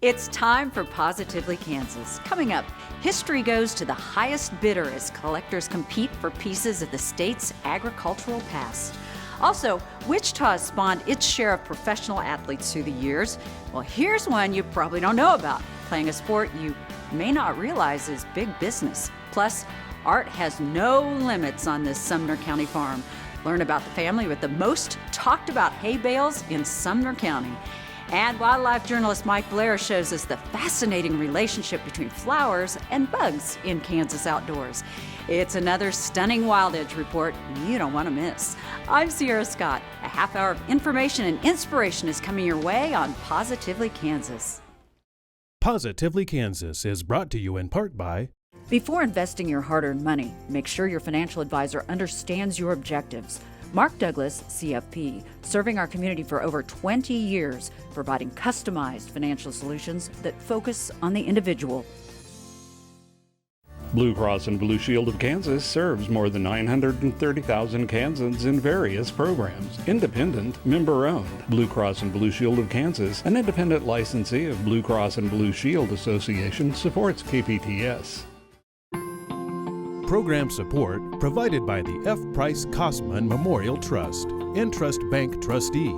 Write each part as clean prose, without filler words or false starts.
It's time for Positively Kansas. Coming up, history goes to the highest bidder as collectors compete for pieces of the state's agricultural past. Also, Wichita has spawned its share of professional athletes through the years. Well, here's one you probably don't know about. Playing a sport you may not realize is big business. Plus, art has no limits on this Sumner County farm. Learn about the family with the most talked about hay bales in Sumner County. And wildlife journalist Mike Blair shows us the fascinating relationship between flowers and bugs in Kansas outdoors. It's another stunning Wild Edge report you don't want to miss. I'm Sierra Scott. A half hour of information and inspiration is coming your way on Positively Kansas. Positively Kansas is brought to you in part by... Before investing your hard-earned money, make sure your financial advisor understands your objectives. Mark Douglas, CFP, serving our community for over 20 years, providing customized financial solutions that focus on the individual. Blue Cross and Blue Shield of Kansas serves more than 930,000 Kansans in various programs. Independent, member-owned. Blue Cross and Blue Shield of Kansas, an independent licensee of Blue Cross and Blue Shield Association, supports KPTS. Program support provided by the F. Price Kosman Memorial Trust, Entrust Bank trustee,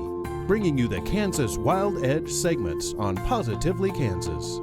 bringing you the Kansas Wild Edge segments on Positively Kansas.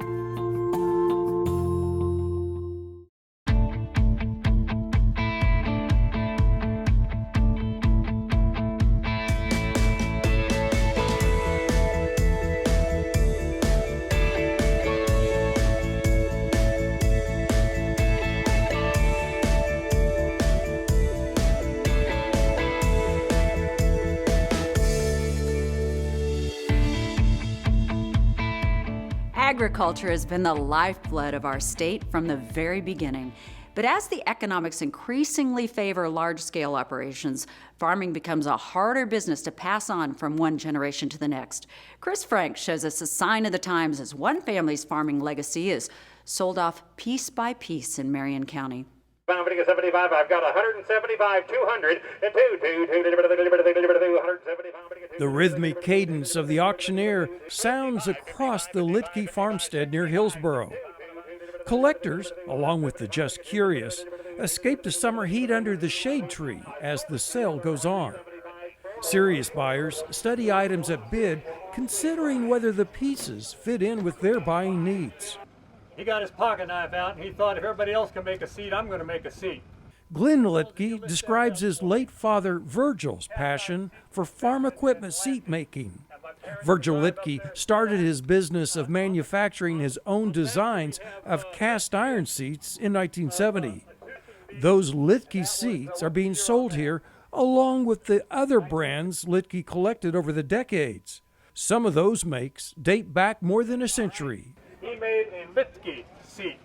Agriculture has been the lifeblood of our state from the very beginning. But as the economics increasingly favor large-scale operations, farming becomes a harder business to pass on from one generation to the next. Chris Frank shows us a sign of the times as one family's farming legacy is sold off piece by piece in Marion County. 75, I've got 175, 200, and 275. The rhythmic cadence of the auctioneer sounds across the Litke farmstead near Hillsboro. Collectors, along with the just curious, escape the summer heat under the shade tree as the sale goes on. Serious buyers study items at bid, considering whether the pieces fit in with their buying needs. He got his pocket knife out and he thought if everybody else can make a seat, I'm going to make a seat. Glenn Litke describes his late father Virgil's passion for farm equipment seat making. Virgil Litke started his business of manufacturing his own designs of cast iron seats in 1970. Those Litke seats are being sold here along with the other brands Litke collected over the decades. Some of those makes date back more than a century. He made a Litke seat.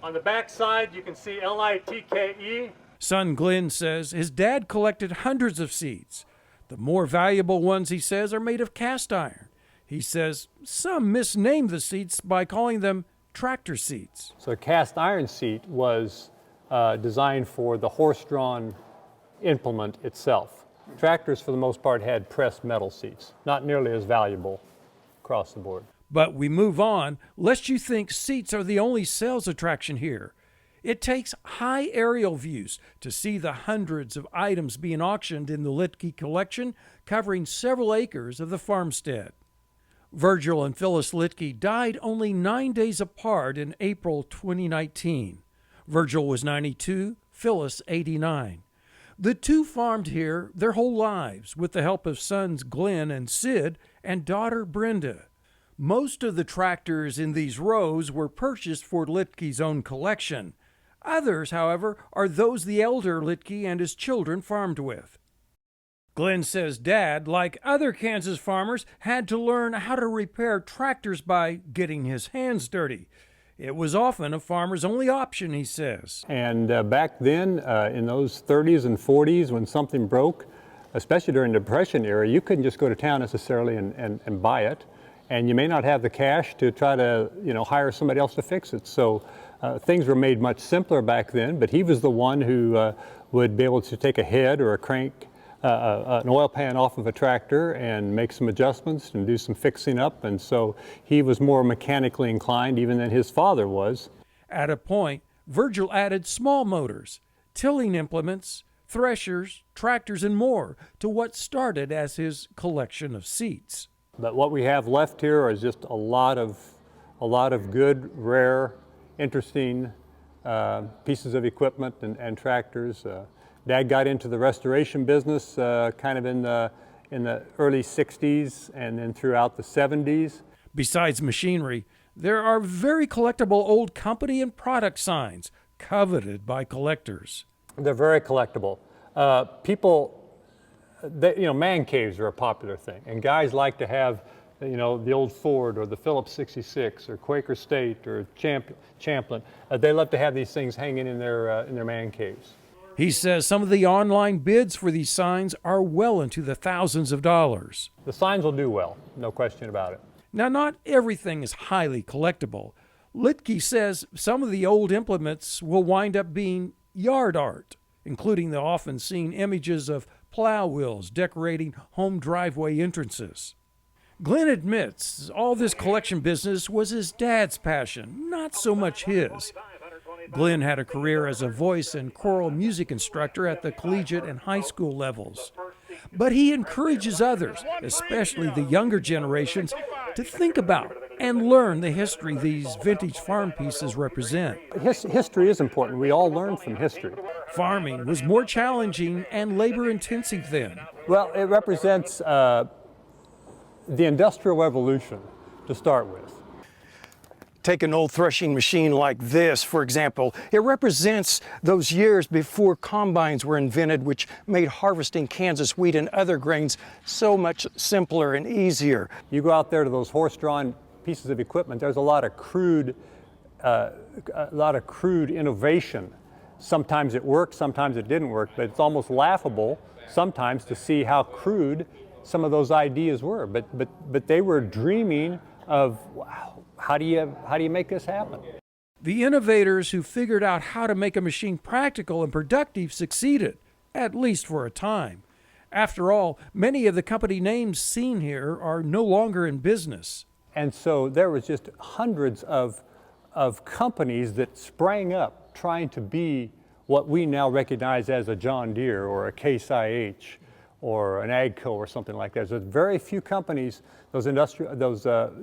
On the back side, you can see Litke. Son Glenn says his dad collected hundreds of seats. The more valuable ones, he says, are made of cast iron. He says some misnamed the seats by calling them tractor seats. So a cast iron seat was designed for the horse-drawn implement itself. Tractors, for the most part, had pressed metal seats, not nearly as valuable across the board. But we move on, lest you think seats are the only sales attraction here. It takes high aerial views to see the hundreds of items being auctioned in the Litke collection, covering several acres of the farmstead. Virgil and Phyllis Litke died only 9 days apart in April 2019. Virgil was 92, Phyllis 89. The two farmed here their whole lives with the help of sons Glenn and Sid and daughter Brenda. Most of the tractors in these rows were purchased for Litke's own collection. Others, however, are those the elder Litke and his children farmed with. Glenn says Dad, like other Kansas farmers, had to learn how to repair tractors by getting his hands dirty. It was often a farmer's only option, he says. And back then, in those 30s and 40s, when something broke, especially during the Depression era, you couldn't just go to town necessarily and buy it. And you may not have the cash to try to, hire somebody else to fix it. So things were made much simpler back then, but he was the one who would be able to take a head or a crank an oil pan off of a tractor and make some adjustments and do some fixing up. And so he was more mechanically inclined even than his father was. At a point, Virgil added small motors, tilling implements, threshers, tractors, and more to what started as his collection of seats. But what we have left here is just a lot of good, rare, interesting pieces of equipment and tractors. Dad got into the restoration business kind of in the early 60s and then throughout the 70s. Besides machinery, there are very collectible old company and product signs coveted by collectors. They're very collectible. Man caves are a popular thing, and guys like to have, the old Ford or the Phillips 66 or Quaker State or Champlin. They love to have these things hanging in their man caves. He says some of the online bids for these signs are well into the thousands of dollars. The signs will do well, no question about it. Now, not everything is highly collectible. Litke says some of the old implements will wind up being yard art, including the often seen images of plow wheels decorating home driveway entrances. Glenn admits all this collection business was his dad's passion, not so much his. Glenn had a career as a voice and choral music instructor at the collegiate and high school levels. But he encourages others, especially the younger generations, to think about and learn the history these vintage farm pieces represent. History is important. We all learn from history. Farming was more challenging and labor-intensive then. Well, it represents the Industrial Revolution to start with. Take an old threshing machine like this, for example. It represents those years before combines were invented, which made harvesting Kansas wheat and other grains so much simpler and easier. You go out there to those horse-drawn pieces of equipment, there's a lot of crude innovation. Sometimes it worked, sometimes it didn't work, but it's almost laughable sometimes to see how crude some of those ideas were. But they were dreaming of, wow, how do you make this happen? The innovators who figured out how to make a machine practical and productive succeeded, at least for a time. After all, many of the company names seen here are no longer in business. And so there was just hundreds of companies that sprang up trying to be what we now recognize as a John Deere or a Case IH or an AGCO or something like that. There's very few companies, those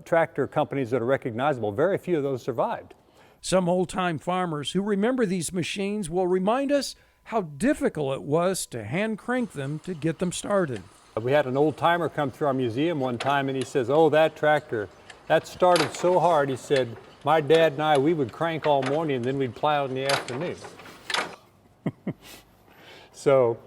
tractor companies that are recognizable, very few of those survived. Some old-time farmers who remember these machines will remind us how difficult it was to hand crank them to get them started. We had an old-timer come through our museum one time and he says, "Oh, that tractor, that started so hard," he said, "my dad and I, we would crank all morning and then we'd plow in the afternoon." So,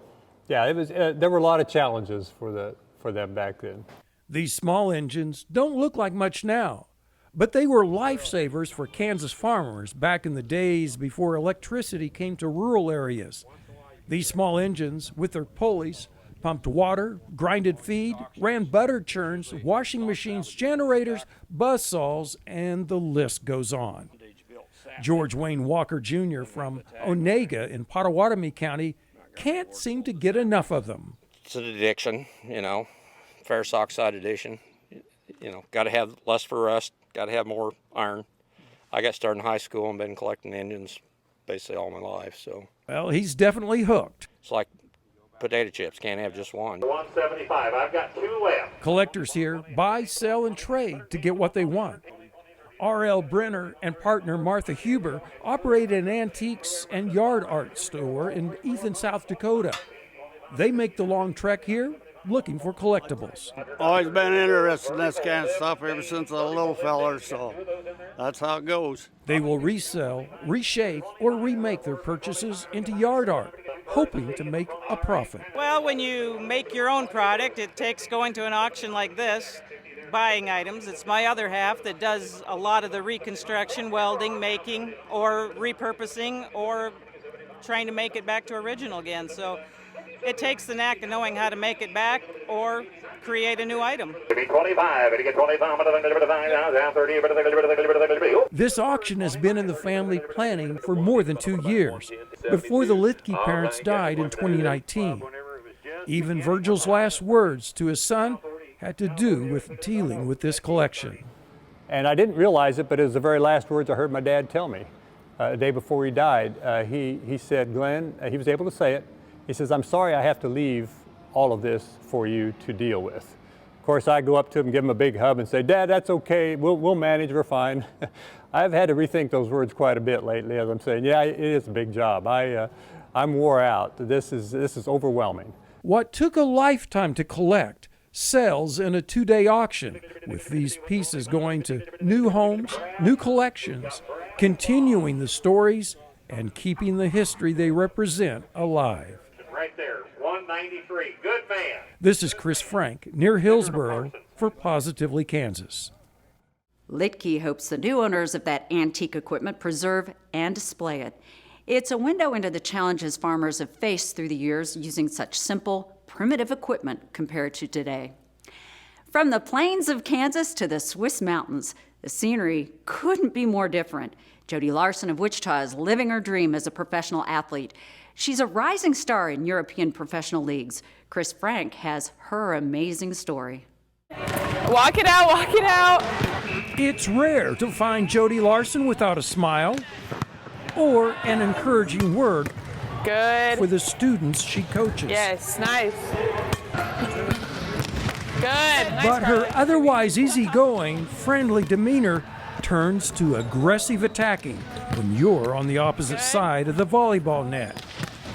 yeah, it was. There were a lot of challenges for them back then. These small engines don't look like much now, but they were lifesavers for Kansas farmers back in the days before electricity came to rural areas. These small engines, with their pulleys, pumped water, grinded feed, ran butter churns, washing machines, generators, buzzsaws, and the list goes on. George Wayne Walker Jr. from Onega in Pottawatomie County can't seem to get enough of them. It's an addiction, ferrous oxide addiction. Got to have less for rust, got to have more iron. I got started in high school and been collecting engines basically all my life. So. Well, he's definitely hooked. It's like potato chips, can't have just one. 175, I've got 2 left. Collectors here buy, sell, and trade to get what they want. R.L. Brenner and partner Martha Huber operate an antiques and yard art store in Ethan, South Dakota. They make the long trek here looking for collectibles. Always been interested in this kind of stuff ever since a little feller, so that's how it goes. They will resell, reshape, or remake their purchases into yard art, hoping to make a profit. Well, when you make your own product, it takes going to an auction like this, buying items. It's my other half that does a lot of the reconstruction, welding, making, or repurposing, or trying to make it back to original again. So it takes the knack of knowing how to make it back or create a new item. This auction has been in the family planning for more than 2 years, before the Litke parents died in 2019. Even Virgil's last words to his son had to do with dealing with this collection. And I didn't realize it, but it was the very last words I heard my dad tell me. The day before he died, he said, Glenn, he was able to say it, he says, I'm sorry I have to leave all of this for you to deal with. Of course, I go up to him, give him a big hug and say, Dad, that's okay, we'll manage, we're fine. I've had to rethink those words quite a bit lately as I'm saying, yeah, it is a big job. I'm wore out. This is overwhelming. What took a lifetime to collect sells in a 2-day auction, with these pieces going to new homes, new collections, continuing the stories and keeping the history they represent alive. Right there, 193. Good man. This is Chris Frank, near Hillsboro, for Positively Kansas. Litke hopes the new owners of that antique equipment preserve and display it. It's a window into the challenges farmers have faced through the years using such simple, primitive equipment compared to today. From the plains of Kansas to the Swiss mountains, the scenery couldn't be more different. Jody Larson of Wichita is living her dream as a professional athlete. She's a rising star in European professional leagues. Chris Frank has her amazing story. Walk it out, walk it out. It's rare to find Jody Larson without a smile or an encouraging word Good. for the students she coaches. Yes, nice. Good. Nice, But her Carly. otherwise easygoing, friendly demeanor turns to aggressive attacking when you're on the opposite side of the volleyball net.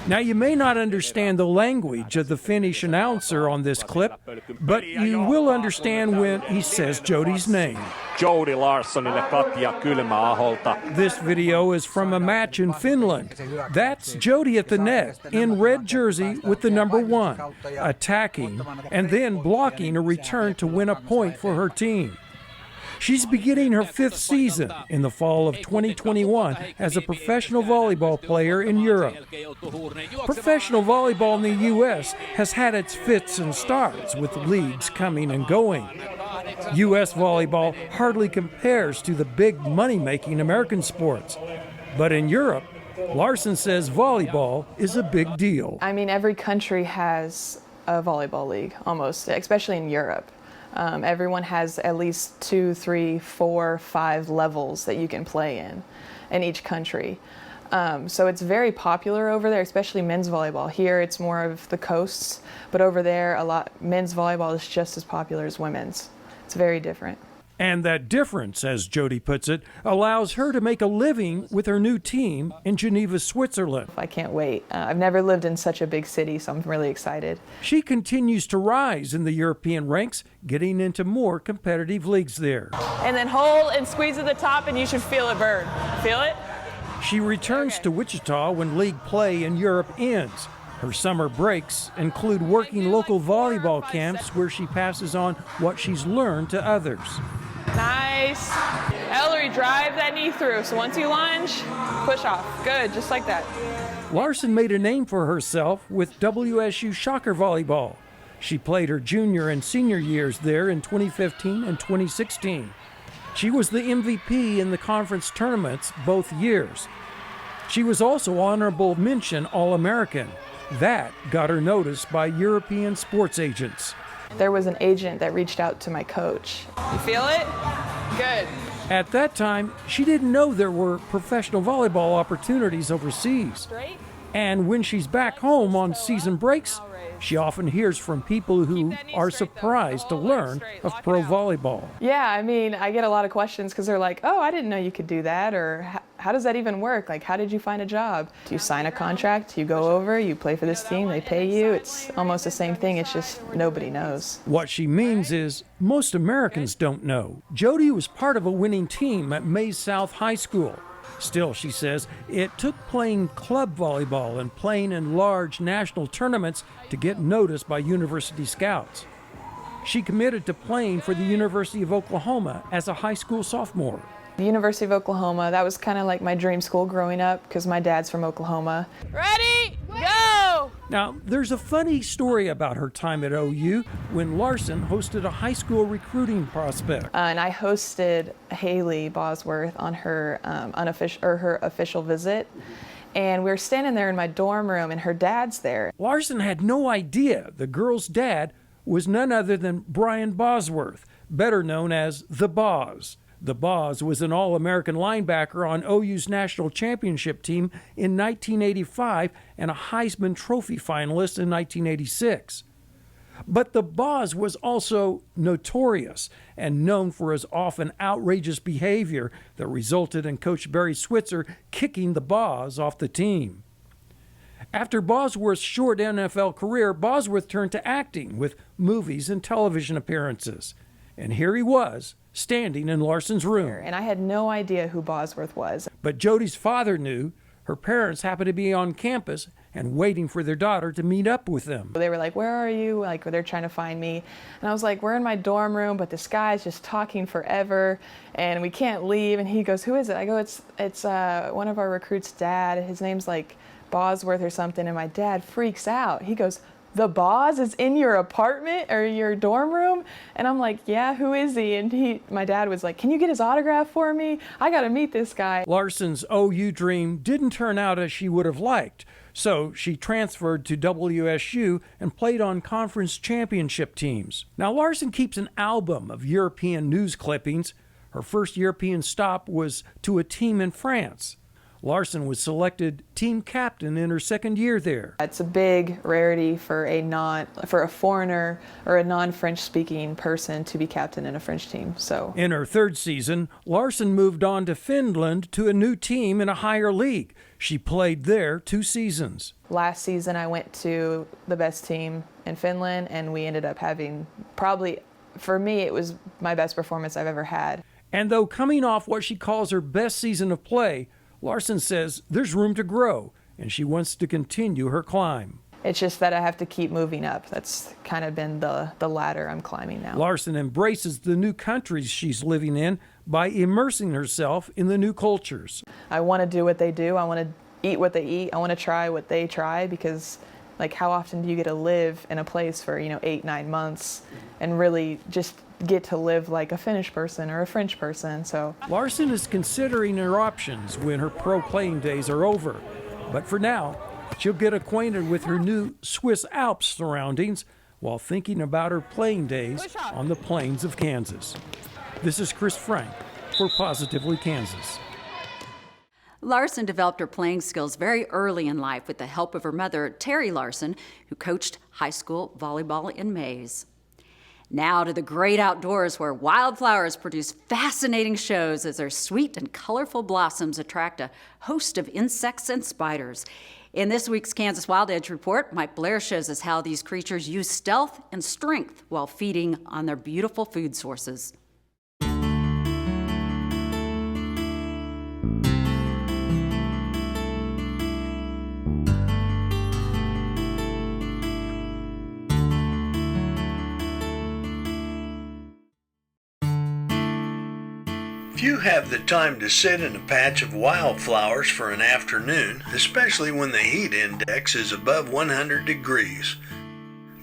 Now, you may not understand the language of the Finnish announcer on this clip, but you will understand when he says Jody's name. Jody Larssonille Katja Kylmäaholta. This video is from a match in Finland. That's Jody at the net, in red jersey with the number 1, attacking and then blocking a return to win a point for her team. She's beginning her 5th season in the fall of 2021 as a professional volleyball player in Europe. Professional volleyball in the U.S. has had its fits and starts with leagues coming and going. U.S. volleyball hardly compares to the big money-making American sports. But in Europe, Larson says volleyball is a big deal. I mean, every country has a volleyball league, almost, especially in Europe. Everyone has at least 2, 3, 4, 5 levels that you can play in each country. So it's very popular over there, especially men's volleyball. Here it's more of the coasts, but over there men's volleyball is just as popular as women's. It's very different. And that difference, as Jody puts it, allows her to make a living with her new team in Geneva, Switzerland. I can't wait. I've never lived in such a big city, so I'm really excited. She continues to rise in the European ranks, getting into more competitive leagues there. And then hold and squeeze at the top, and you should feel it burn. Feel it? She returns to Wichita when league play in Europe ends. Her summer breaks include working local volleyball camps where she passes on what she's learned to others. Nice. Ellery, drive that knee through. So once you lunge, push off. Good, just like that. Larson made a name for herself with WSU Shocker Volleyball. She played her junior and senior years there in 2015 and 2016. She was the MVP in the conference tournaments both years. She was also honorable mention All-American. That got her noticed by European sports agents. There was an agent that reached out to my coach. You feel it? Good. At that time, she didn't know there were professional volleyball opportunities overseas. Straight. And when she's back home on season breaks, she often hears from people who are surprised to learn of pro volleyball. Yeah, I mean, I get a lot of questions because they're like, oh, I didn't know you could do that, or how does that even work? Like, how did you find a job? Do you sign a contract, you go over, you play for this team, they pay you? It's almost the same thing, it's just nobody knows. What she means is most Americans don't know. Jody was part of a winning team at Mays South High School. Still, she says, it took playing club volleyball and playing in large national tournaments to get noticed by university scouts. She committed to playing for the University of Oklahoma as a high school sophomore. The University of Oklahoma, that was kind of like my dream school growing up because my dad's from Oklahoma. Ready? Go! Now, there's a funny story about her time at OU when Larson hosted a high school recruiting prospect. And I hosted Haley Bosworth on her her official visit. And we were standing there in my dorm room, and her dad's there. Larson had no idea the girl's dad was none other than Brian Bosworth, better known as the Boz. The Boz was an All-American linebacker on OU's national championship team in 1985 and a Heisman Trophy finalist in 1986. But the Boz was also notorious and known for his often outrageous behavior that resulted in Coach Barry Switzer kicking the Boz off the team. After Bosworth's short NFL career, Bosworth turned to acting with movies and television appearances. And here he was, standing in Larson's room. And I had no idea who Bosworth was. But Jody's father knew. Her parents happened to be on campus and waiting for their daughter to meet up with them. They were like, "Where are you?" Like, they're trying to find me. And I was like, "We're in my dorm room, but this guy's just talking forever, and we can't leave." And he goes, "Who is it?" I go, It's one of our recruits' dad. His name's like Bosworth or something." And my dad freaks out. He goes, "The Boz is in your apartment or your dorm room?" And I'm like, "Yeah, who is he?" And my dad was like, "Can you get his autograph for me? I got to meet this guy." Larson's OU dream didn't turn out as she would have liked, so she transferred to WSU and played on conference championship teams. Now, Larson keeps an album of European news clippings. Her first European stop was to a team in France. Larson was selected team captain in her second year there. It's a big rarity for a foreigner or a non-French speaking person to be captain in a French team. So in her third season, Larson moved on to Finland to a new team in a higher league. She played there 2 seasons. Last season I went to the best team in Finland, and we ended up having probably, for me, it was my best performance I've ever had. And though coming off what she calls her best season of play, Larson says there's room to grow, and she wants to continue her climb. It's just that I have to keep moving up. That's kind of been the ladder I'm climbing now. Larson embraces the new countries she's living in by immersing herself in the new cultures. I want to do what they do. I want to eat what they eat. I want to try what they try, because like, how often do you get to live in a place for 8-9 months and really just get to live like a Finnish person or a French person? So Larson is considering her options when her pro playing days are over. But for now, she'll get acquainted with her new Swiss Alps surroundings while thinking about her playing days on the plains of Kansas. This is Chris Frank for Positively Kansas. Larson developed her playing skills very early in life with the help of her mother, Terry Larson, who coached high school volleyball in Mays. Now to the great outdoors, where wildflowers produce fascinating shows as their sweet and colorful blossoms attract a host of insects and spiders. In this week's Kansas Wild Edge Report, Mike Blair shows us how these creatures use stealth and strength while feeding on their beautiful food sources. Few have the time to sit in a patch of wildflowers for an afternoon, especially when the heat index is above 100 degrees.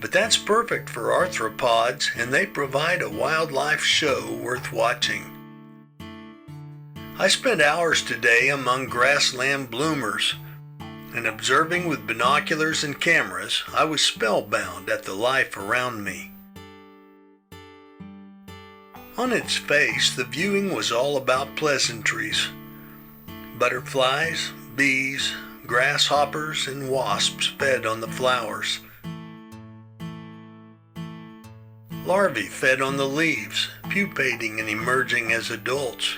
But that's perfect for arthropods, and they provide a wildlife show worth watching. I spent hours today among grassland bloomers, and observing with binoculars and cameras, I was spellbound at the life around me. On its face, the viewing was all about pleasantries. Butterflies, bees, grasshoppers, and wasps fed on the flowers. Larvae fed on the leaves, pupating and emerging as adults.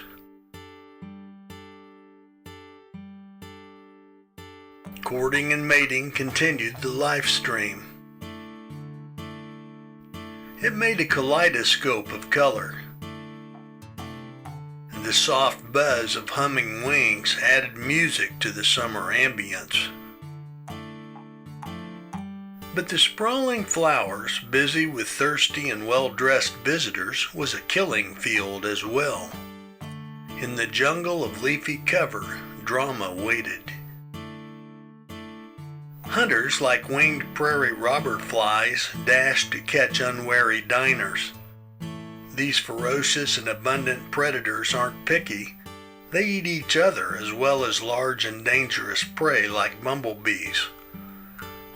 Courting and mating continued the life stream. It made a kaleidoscope of color. The soft buzz of humming wings added music to the summer ambience. But the sprawling flowers, busy with thirsty and well-dressed visitors, was a killing field as well. In the jungle of leafy cover, drama waited. Hunters, like winged prairie robber flies, dashed to catch unwary diners. These ferocious and abundant predators aren't picky, They eat each other as well as large and dangerous prey like bumblebees.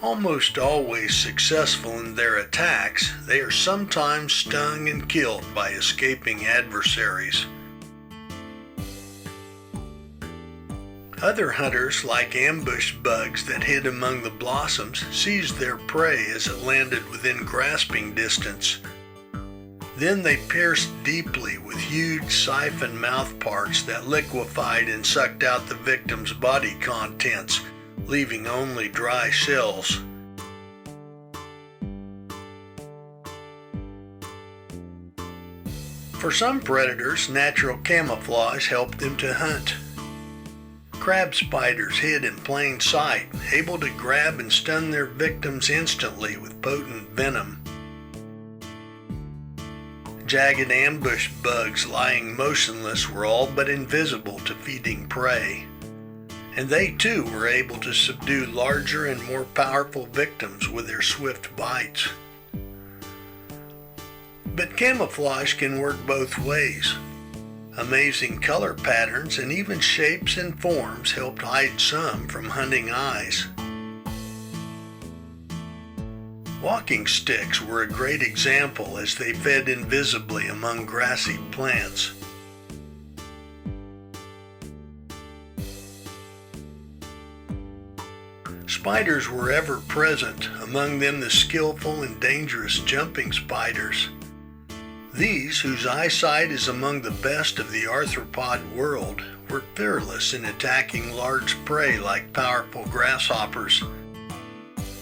Almost always successful in their attacks, they are sometimes stung and killed by escaping adversaries. Other hunters, like ambush bugs that hid among the blossoms, seized their prey as it landed within grasping distance. Then they pierced deeply with huge siphon mouth parts that liquefied and sucked out the victim's body contents, leaving only dry shells. For some predators, natural camouflage helped them to hunt. Crab spiders hid in plain sight, able to grab and stun their victims instantly with potent venom. Jagged ambush bugs lying motionless were all but invisible to feeding prey, and they too were able to subdue larger and more powerful victims with their swift bites. But camouflage can work both ways. Amazing color patterns and even shapes and forms helped hide some from hunting eyes. Walking sticks were a great example as they fed invisibly among grassy plants. Spiders were ever present, among them the skillful and dangerous jumping spiders. These, whose eyesight is among the best of the arthropod world, were fearless in attacking large prey like powerful grasshoppers.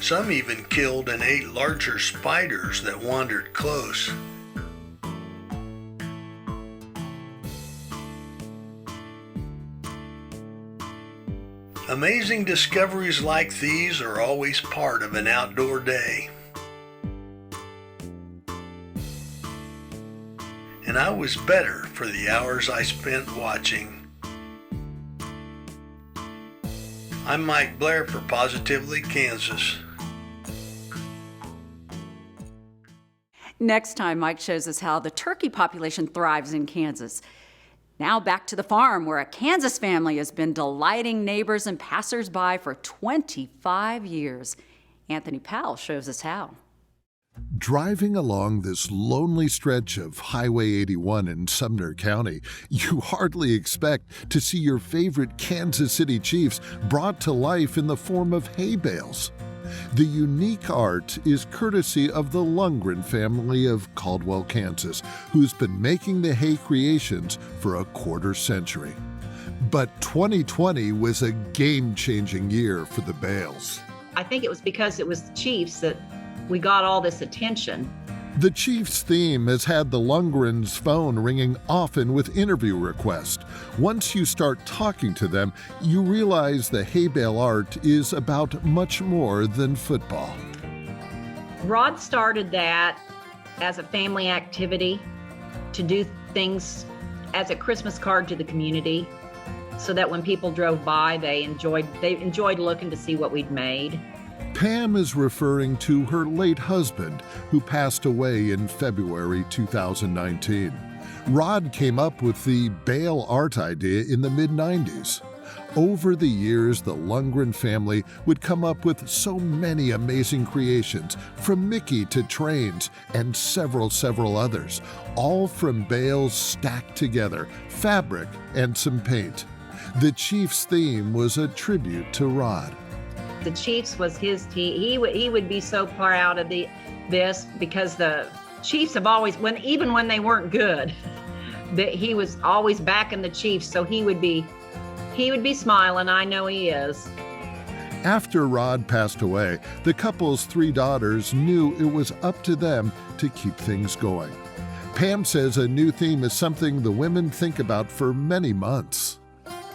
Some even killed and ate larger spiders that wandered close. Amazing discoveries like these are always part of an outdoor day. And I was better for the hours I spent watching. I'm Mike Blair for Positively Kansas. Next time, Mike shows us how the turkey population thrives in Kansas. Now back to the farm, where a Kansas family has been delighting neighbors and passersby for 25 years. Anthony Powell shows us how. Driving along this lonely stretch of Highway 81 in Sumner County, you hardly expect to see your favorite Kansas City Chiefs brought to life in the form of hay bales. The unique art is courtesy of the Lundgren family of Caldwell, Kansas, who's been making the hay creations for a quarter century. But 2020 was a game-changing year for the bales. I think it was because it was the Chiefs that we got all this attention. The Chiefs theme has had the Lundgrens' phone ringing often with interview requests. Once you start talking to them, you realize the hay bale art is about much more than football. Rod started that as a family activity to do things as a Christmas card to the community, so that when people drove by, they enjoyed looking to see what we'd made. Pam is referring to her late husband, who passed away in February 2019. Rod came up with the bale art idea in the mid-90s. Over the years, the Lundgren family would come up with so many amazing creations, from Mickey to trains and several others, all from bales stacked together, fabric, and some paint. The Chiefs theme was a tribute to Rod. The Chiefs was his team. He would be so proud of this because the Chiefs have always, even when they weren't good, that he was always backing the Chiefs. So he would be smiling. I know he is. After Rod passed away, the couple's 3 daughters knew it was up to them to keep things going. Pam says a new theme is something the women think about for many months.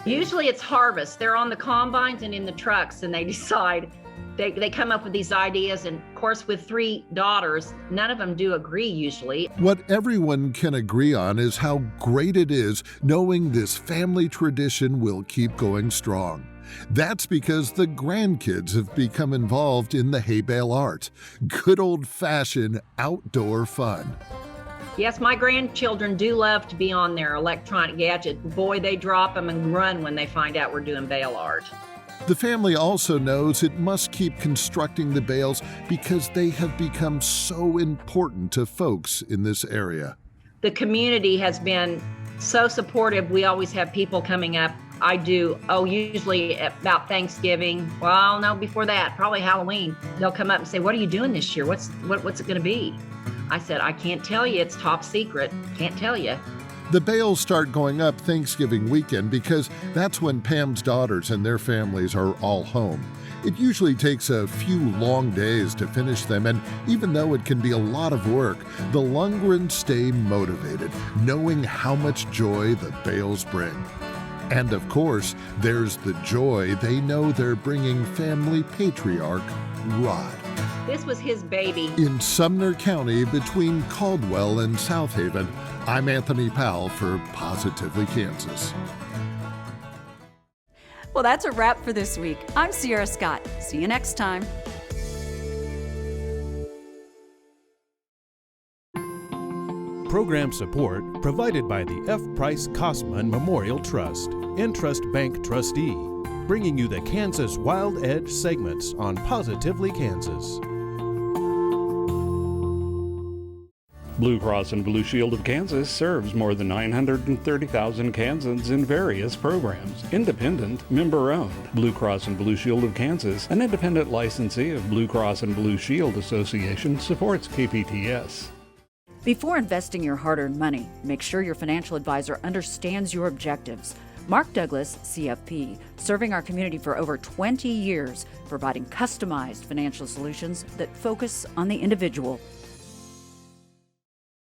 Usually it's harvest. They're on the combines and in the trucks, and they decide, they come up with these ideas. And of course, with 3 daughters, none of them do agree usually. What everyone can agree on is how great it is knowing this family tradition will keep going strong. That's because the grandkids have become involved in the hay bale art. Good old-fashioned outdoor fun. Yes, my grandchildren do love to be on their electronic gadget. Boy, they drop them and run when they find out we're doing bale art. The family also knows it must keep constructing the bales because they have become so important to folks in this area. The community has been so supportive. We always have people coming up. I do, usually about Thanksgiving. Well, no, before that, probably Halloween. They'll come up and say, what are you doing this year? What's it going to be? I said, I can't tell you. It's top secret. Can't tell you. The bales start going up Thanksgiving weekend because that's when Pam's daughters and their families are all home. It usually takes a few long days to finish them, and even though it can be a lot of work, the Lundgrens stay motivated, knowing how much joy the bales bring. And of course, there's the joy they know they're bringing family patriarch Rod. This was his baby. In Sumner County, between Caldwell and South Haven, I'm Anthony Powell for Positively Kansas. Well, that's a wrap for this week. I'm Sierra Scott. See you next time. Program support provided by the F. Price Kosman Memorial Trust, Entrust Bank Trustee, bringing you the Kansas Wild Edge segments on Positively Kansas. Blue Cross and Blue Shield of Kansas serves more than 930,000 Kansans in various programs. Independent, member-owned. Blue Cross and Blue Shield of Kansas, an independent licensee of Blue Cross and Blue Shield Association, supports KPTS. Before investing your hard-earned money, make sure your financial advisor understands your objectives. Mark Douglas, CFP, serving our community for over 20 years, providing customized financial solutions that focus on the individual.